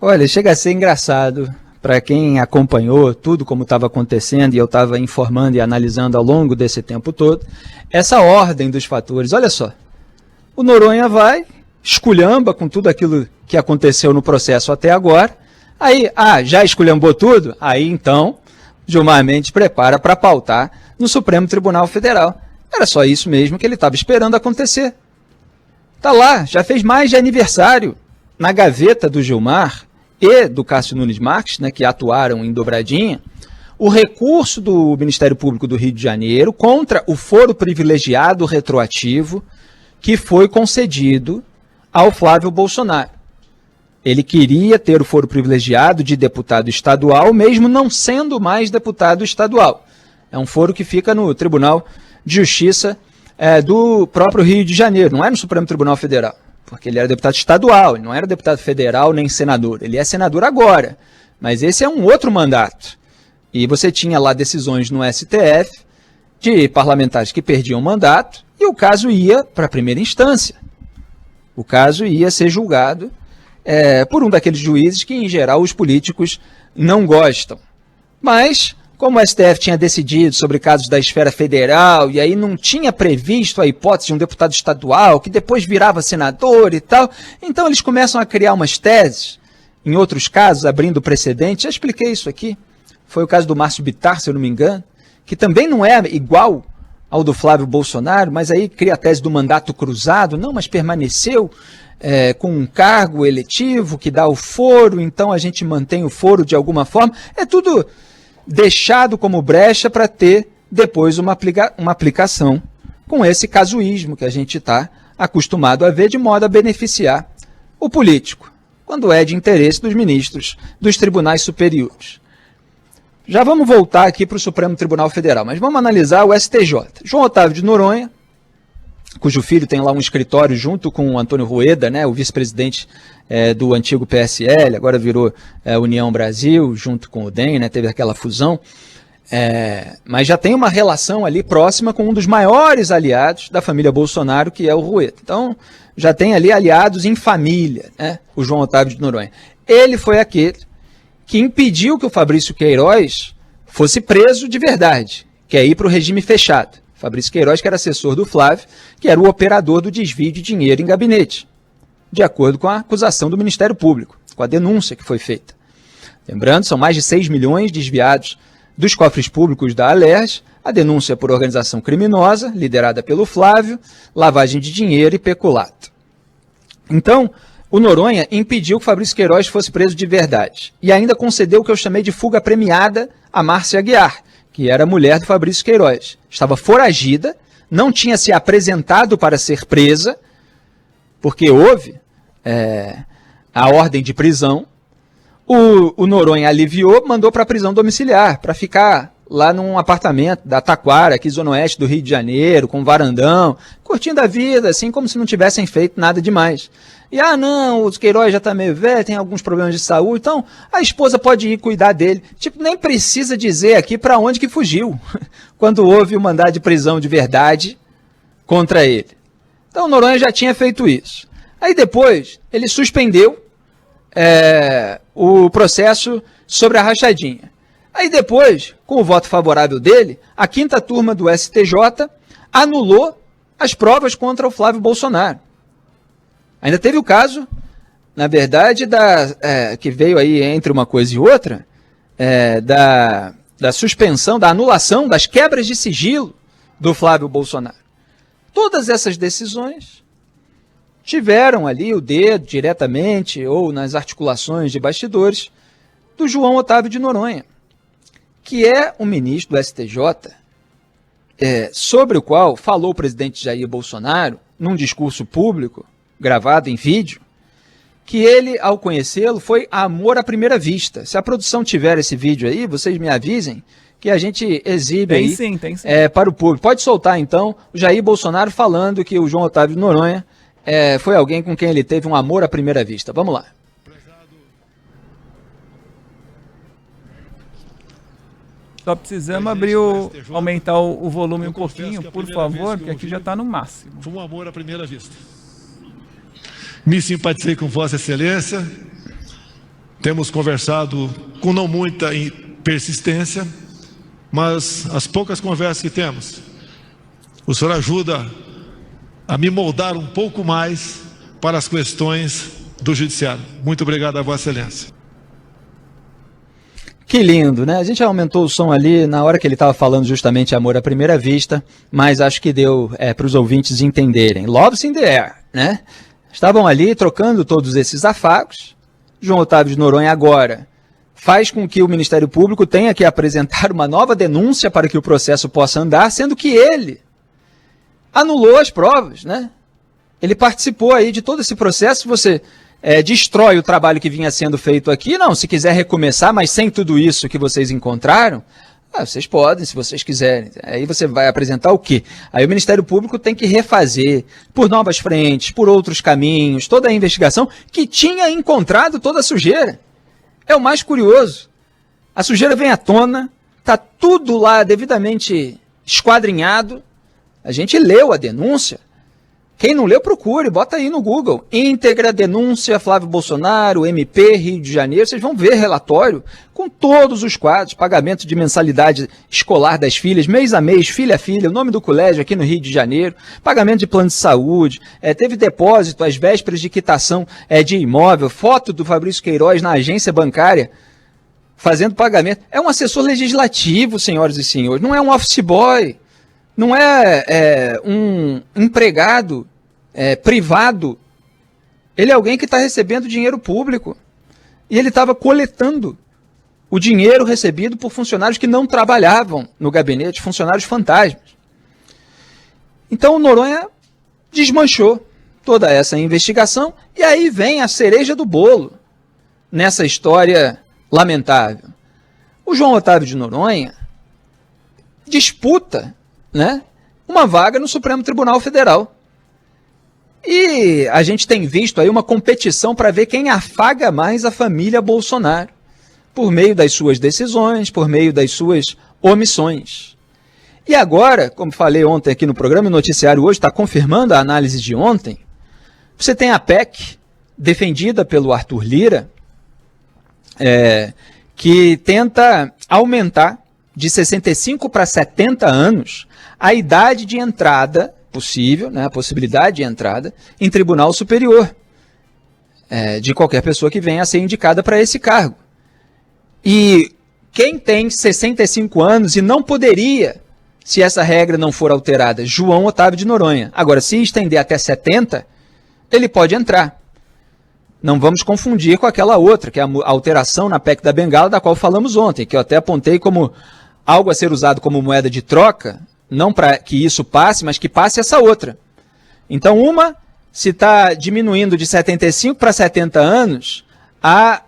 Olha, chega a ser engraçado para quem acompanhou tudo como estava acontecendo e eu estava informando e analisando ao longo desse tempo todo, essa ordem dos fatores. Olha só, o Noronha vai, esculhamba com tudo aquilo que aconteceu no processo até agora, aí, já esculhambou tudo? Aí então, Gilmar Mendes prepara para pautar no Supremo Tribunal Federal. Era só isso mesmo que ele estava esperando acontecer. Está lá, já fez mais de aniversário na gaveta do Gilmar e do Cássio Nunes Marques, né, que atuaram em dobradinha, o recurso do Ministério Público do Rio de Janeiro contra o foro privilegiado retroativo que foi concedido ao Flávio Bolsonaro. Ele queria ter o foro privilegiado de deputado estadual, mesmo não sendo mais deputado estadual. É um foro que fica no Tribunal de Justiça do próprio Rio de Janeiro, não é no Supremo Tribunal Federal, porque ele era deputado estadual, ele não era deputado federal nem senador. Ele é senador agora, mas esse é um outro mandato. E você tinha lá decisões no STF de parlamentares que perdiam mandato e o caso ia para a primeira instância. O caso ia ser julgado por um daqueles juízes que, em geral, os políticos não gostam. Mas, como o STF tinha decidido sobre casos da esfera federal e aí não tinha previsto a hipótese de um deputado estadual que depois virava senador e tal, então eles começam a criar umas teses, em outros casos, abrindo precedente. Já expliquei isso aqui. Foi o caso do Márcio Bittar, se eu não me engano, que também não é igual ao do Flávio Bolsonaro, mas aí cria a tese do mandato cruzado. Não, mas permaneceu com um cargo eletivo que dá o foro, então a gente mantém o foro de alguma forma. É tudo deixado como brecha para ter depois uma aplicação com esse casuísmo que a gente está acostumado a ver, de modo a beneficiar o político, quando é de interesse dos ministros dos tribunais superiores. Já vamos voltar aqui para o Supremo Tribunal Federal, mas vamos analisar o STJ. João Otávio de Noronha, cujo filho tem lá um escritório junto com o Antônio Rueda, né, o vice-presidente do antigo PSL, agora virou União Brasil, junto com o DEM, né, teve aquela fusão, mas já tem uma relação ali próxima com um dos maiores aliados da família Bolsonaro, que é o Rueda. Então, já tem ali aliados em família, né, o João Otávio de Noronha. Ele foi aquele que impediu que o Fabrício Queiroz fosse preso de verdade, que é ir para o regime fechado. Fabrício Queiroz, que era assessor do Flávio, que era o operador do desvio de dinheiro em gabinete, de acordo com a acusação do Ministério Público, com a denúncia que foi feita. Lembrando, são mais de 6 milhões desviados dos cofres públicos da Alerj, a denúncia por organização criminosa, liderada pelo Flávio, lavagem de dinheiro e peculato. Então, o Noronha impediu que Fabrício Queiroz fosse preso de verdade e ainda concedeu o que eu chamei de fuga premiada a Márcia Aguiar, que era a mulher do Fabrício Queiroz. Estava foragida, não tinha se apresentado para ser presa, porque houve a ordem de prisão. O Noronha aliviou, mandou para a prisão domiciliar, para ficar lá num apartamento da Taquara, aqui zona oeste do Rio de Janeiro, com varandão, curtindo a vida, assim como se não tivessem feito nada demais. E, não, o Queiroz já está meio velho, tem alguns problemas de saúde, então a esposa pode ir cuidar dele. Tipo, nem precisa dizer aqui para onde que fugiu, quando houve o mandado de prisão de verdade contra ele. Então o Noronha já tinha feito isso. Aí depois, ele suspendeu o processo sobre a rachadinha. Aí depois, com o voto favorável dele, a 5ª turma do STJ anulou as provas contra o Flávio Bolsonaro. Ainda teve o caso, na verdade, que veio aí entre uma coisa e outra, da suspensão, da anulação das quebras de sigilo do Flávio Bolsonaro. Todas essas decisões tiveram ali o dedo diretamente ou nas articulações de bastidores do João Otávio de Noronha, que é um ministro do STJ, sobre o qual falou o presidente Jair Bolsonaro num discurso público, gravado em vídeo, que ele, ao conhecê-lo, foi amor à primeira vista. Se a produção tiver esse vídeo aí, vocês me avisem, que a gente exibe tem aí sim, tem sim. Para o público. Pode soltar, então, o Jair Bolsonaro falando que o João Otávio de Noronha foi alguém com quem ele teve um amor à primeira vista. Vamos lá. Só precisamos aumentar o volume um pouquinho, por favor, porque aqui já está no máximo. Foi um amor à primeira vista. Me simpatizei com Vossa Excelência, Temos conversado com não muita persistência, mas as poucas conversas que temos, o senhor ajuda a me moldar um pouco mais para as questões do Judiciário. Muito obrigado a Vossa Excelência. Que lindo, né? A gente aumentou o som ali na hora que ele estava falando justamente amor à primeira vista, mas acho que deu para os ouvintes entenderem. Love's in the air, né? Estavam ali trocando todos esses afagos. João Otávio de Noronha agora faz com que o Ministério Público tenha que apresentar uma nova denúncia para que o processo possa andar, sendo que ele anulou as provas, né? Ele participou aí de todo esse processo. Você destrói o trabalho que vinha sendo feito aqui. Não, se quiser recomeçar, mas sem tudo isso que vocês encontraram, vocês podem, se vocês quiserem. Aí você vai apresentar o quê? Aí o Ministério Público tem que refazer, por novas frentes, por outros caminhos, toda a investigação que tinha encontrado toda a sujeira. É o mais curioso. A sujeira vem à tona, está tudo lá devidamente esquadrinhado. A gente leu a denúncia. Quem não leu, procure, bota aí no Google. Íntegra denúncia Flávio Bolsonaro, MP, Rio de Janeiro. Vocês vão ver relatório com todos os quadros, pagamento de mensalidade escolar das filhas, mês a mês, filha a filha, o nome do colégio aqui no Rio de Janeiro, pagamento de plano de saúde, teve depósito às vésperas de quitação de imóvel, foto do Fabrício Queiroz na agência bancária, fazendo pagamento. É um assessor legislativo, senhoras e senhores, não é um office boy, não é um empregado privado. Ele é alguém que está recebendo dinheiro público. E ele estava coletando o dinheiro recebido por funcionários que não trabalhavam no gabinete, funcionários fantasmas. Então o Noronha desmanchou toda essa investigação e aí vem a cereja do bolo nessa história lamentável. O João Otávio de Noronha disputa, né, uma vaga no Supremo Tribunal Federal. E a gente tem visto aí uma competição para ver quem afaga mais a família Bolsonaro, por meio das suas decisões, por meio das suas omissões. E agora, como falei ontem aqui no programa, o noticiário hoje está confirmando a análise de ontem, você tem a PEC, defendida pelo Arthur Lira, que tenta aumentar de 65 para 70 anos a idade de entrada possível, né, a possibilidade de entrada em tribunal superior de qualquer pessoa que venha a ser indicada para esse cargo. E quem tem 65 anos e não poderia, se essa regra não for alterada, João Otávio de Noronha. Agora, se estender até 70, ele pode entrar. Não vamos confundir com aquela outra, que é a alteração na PEC da Bengala, da qual falamos ontem, que eu até apontei como algo a ser usado como moeda de troca, não para que isso passe, mas que passe essa outra. Então, se está diminuindo de 75 para 70 anos, a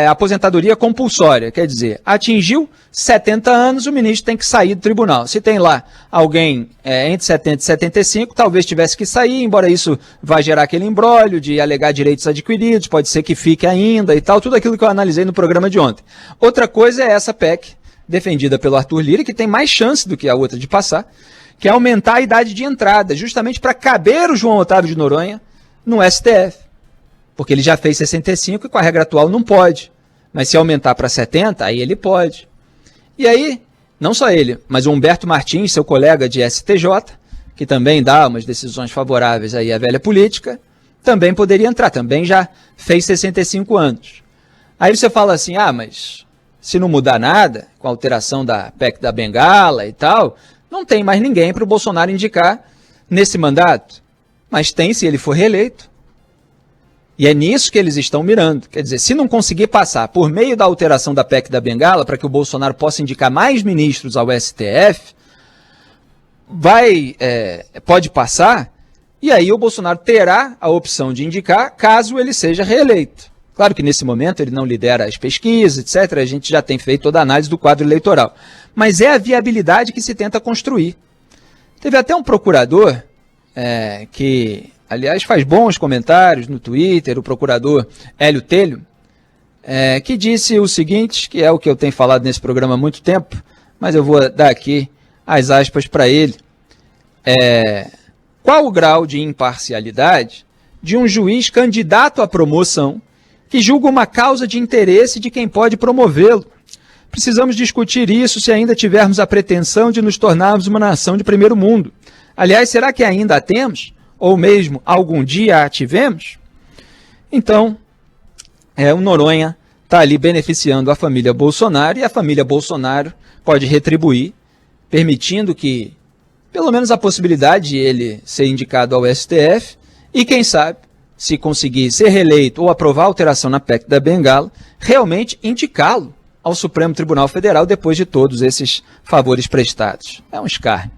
aposentadoria compulsória, quer dizer, atingiu 70 anos, o ministro tem que sair do tribunal. Se tem lá alguém entre 70 e 75, talvez tivesse que sair, embora isso vá gerar aquele imbróglio de alegar direitos adquiridos, pode ser que fique ainda e tal, tudo aquilo que eu analisei no programa de ontem. Outra coisa é essa PEC, defendida pelo Arthur Lira, que tem mais chance do que a outra de passar, que é aumentar a idade de entrada, justamente para caber o João Otávio de Noronha no STF. Porque ele já fez 65 e com a regra atual não pode. Mas se aumentar para 70, aí ele pode. E aí, não só ele, mas o Humberto Martins, seu colega de STJ, que também dá umas decisões favoráveis aí à velha política, também poderia entrar, também já fez 65 anos. Aí você fala assim, mas se não mudar nada, com a alteração da PEC da Bengala e tal, não tem mais ninguém para o Bolsonaro indicar nesse mandato. Mas tem se ele for reeleito. E é nisso que eles estão mirando. Quer dizer, se não conseguir passar por meio da alteração da PEC da Bengala, para que o Bolsonaro possa indicar mais ministros ao STF, pode passar, e aí o Bolsonaro terá a opção de indicar caso ele seja reeleito. Claro que nesse momento ele não lidera as pesquisas, etc. A gente já tem feito toda a análise do quadro eleitoral. Mas é a viabilidade que se tenta construir. Teve até um procurador que, aliás, faz bons comentários no Twitter, o procurador Hélio Telho, que disse o seguinte, que é o que eu tenho falado nesse programa há muito tempo, mas eu vou dar aqui as aspas para ele. Qual o grau de imparcialidade de um juiz candidato à promoção que julga uma causa de interesse de quem pode promovê-lo. Precisamos discutir isso se ainda tivermos a pretensão de nos tornarmos uma nação de primeiro mundo. Aliás, será que ainda a temos? Ou mesmo algum dia a tivemos? Então, o Noronha está ali beneficiando a família Bolsonaro, e a família Bolsonaro pode retribuir, permitindo que, pelo menos a possibilidade de ele ser indicado ao STF, e quem sabe, se conseguir ser reeleito ou aprovar a alteração na PEC da Bengala, realmente indicá-lo ao Supremo Tribunal Federal depois de todos esses favores prestados. É um escárnio.